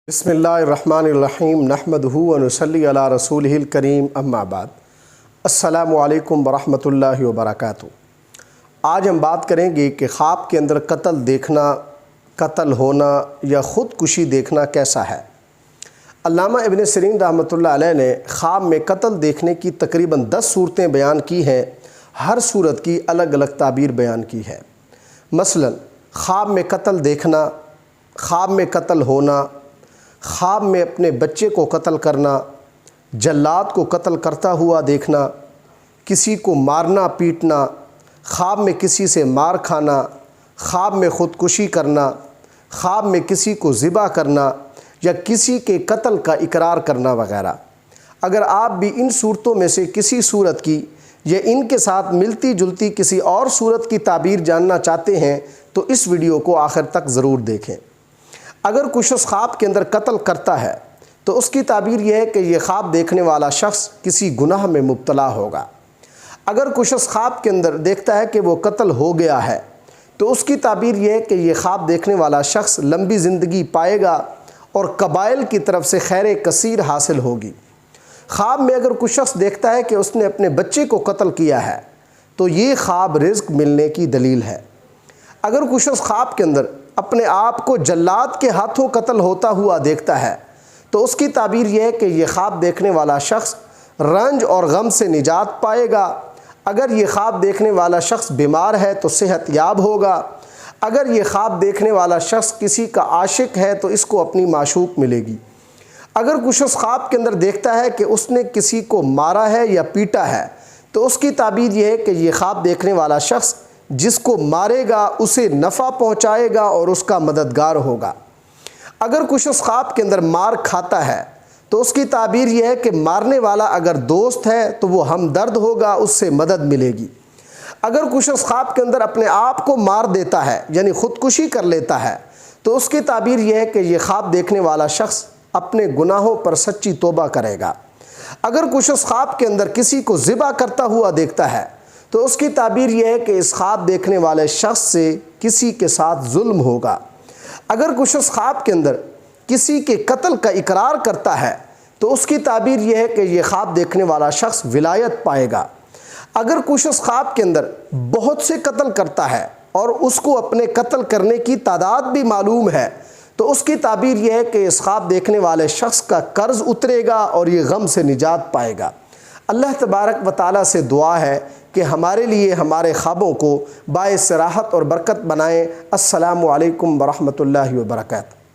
بسم اللہ الرحمن الرحیم نحمدہ و نصلی علی رسولہ الکریم اما بعد السلام علیکم ورحمۃ اللہ وبرکاتہ۔ آج ہم بات کریں گے کہ خواب کے اندر قتل دیکھنا، قتل ہونا یا خودکشی دیکھنا کیسا ہے۔ علامہ ابن سیرین رحمۃ اللہ علیہ نے خواب میں قتل دیکھنے کی تقریباً 10 صورتیں بیان کی ہیں، ہر صورت کی الگ الگ تعبیر بیان کی ہے۔ مثلا خواب میں قتل دیکھنا، خواب میں قتل ہونا، خواب میں اپنے بچے کو قتل کرنا، جلاد کو قتل کرتا ہوا دیکھنا، کسی کو مارنا پیٹنا، خواب میں کسی سے مار کھانا، خواب میں خودکشی کرنا، خواب میں کسی کو ذبح کرنا یا کسی کے قتل کا اقرار کرنا وغیرہ۔ اگر آپ بھی ان صورتوں میں سے کسی صورت کی یا ان کے ساتھ ملتی جلتی کسی اور صورت کی تعبیر جاننا چاہتے ہیں تو اس ویڈیو کو آخر تک ضرور دیکھیں۔ اگر کوئی شخص خواب کے اندر قتل کرتا ہے تو اس کی تعبیر یہ ہے کہ یہ خواب دیکھنے والا شخص کسی گناہ میں مبتلا ہوگا۔ اگر کوئی شخص خواب کے اندر دیکھتا ہے کہ وہ قتل ہو گیا ہے تو اس کی تعبیر یہ ہے کہ یہ خواب دیکھنے والا شخص لمبی زندگی پائے گا اور قبائل کی طرف سے خیر کثیر حاصل ہوگی۔ خواب میں اگر کوئی شخص دیکھتا ہے کہ اس نے اپنے بچے کو قتل کیا ہے تو یہ خواب رزق ملنے کی دلیل ہے۔ اگر کوئی شخص خواب کے اندر اپنے آپ کو جلاد کے ہاتھوں قتل ہوتا ہوا دیکھتا ہے تو اس کی تعبیر یہ ہے کہ یہ خواب دیکھنے والا شخص رنج اور غم سے نجات پائے گا۔ اگر یہ خواب دیکھنے والا شخص بیمار ہے تو صحت یاب ہوگا۔ اگر یہ خواب دیکھنے والا شخص کسی کا عاشق ہے تو اس کو اپنی معشوق ملے گی۔ اگر کوئی شخص خواب کے اندر دیکھتا ہے کہ اس نے کسی کو مارا ہے یا پیٹا ہے تو اس کی تعبیر یہ ہے کہ یہ خواب دیکھنے والا شخص جس کو مارے گا اسے نفع پہنچائے گا اور اس کا مددگار ہوگا۔ اگر کوئی شخص خواب کے اندر مار کھاتا ہے تو اس کی تعبیر یہ ہے کہ مارنے والا اگر دوست ہے تو وہ ہمدرد ہوگا، اس سے مدد ملے گی۔ اگر کوئی شخص خواب کے اندر اپنے آپ کو مار دیتا ہے یعنی خودکشی کر لیتا ہے تو اس کی تعبیر یہ ہے کہ یہ خواب دیکھنے والا شخص اپنے گناہوں پر سچی توبہ کرے گا۔ اگر کوئی شخص خواب کے اندر کسی کو ذبح کرتا ہوا دیکھتا ہے تو اس کی تعبیر یہ ہے کہ اس خواب دیکھنے والے شخص سے کسی کے ساتھ ظلم ہوگا۔ اگر کوئی شخص خواب کے اندر کسی کے قتل کا اقرار کرتا ہے تو اس کی تعبیر یہ ہے کہ یہ خواب دیکھنے والا شخص ولایت پائے گا۔ اگر کوئی شخص خواب کے اندر بہت سے قتل کرتا ہے اور اس کو اپنے قتل کرنے کی تعداد بھی معلوم ہے تو اس کی تعبیر یہ ہے کہ اس خواب دیکھنے والے شخص کا قرض اترے گا اور یہ غم سے نجات پائے گا۔ اللہ تبارک و تعالیٰ سے دعا ہے کہ ہمارے لیے ہمارے خوابوں کو باعث راحت اور برکت بنائیں۔ السلام علیکم ورحمۃ اللہ وبرکاتہ۔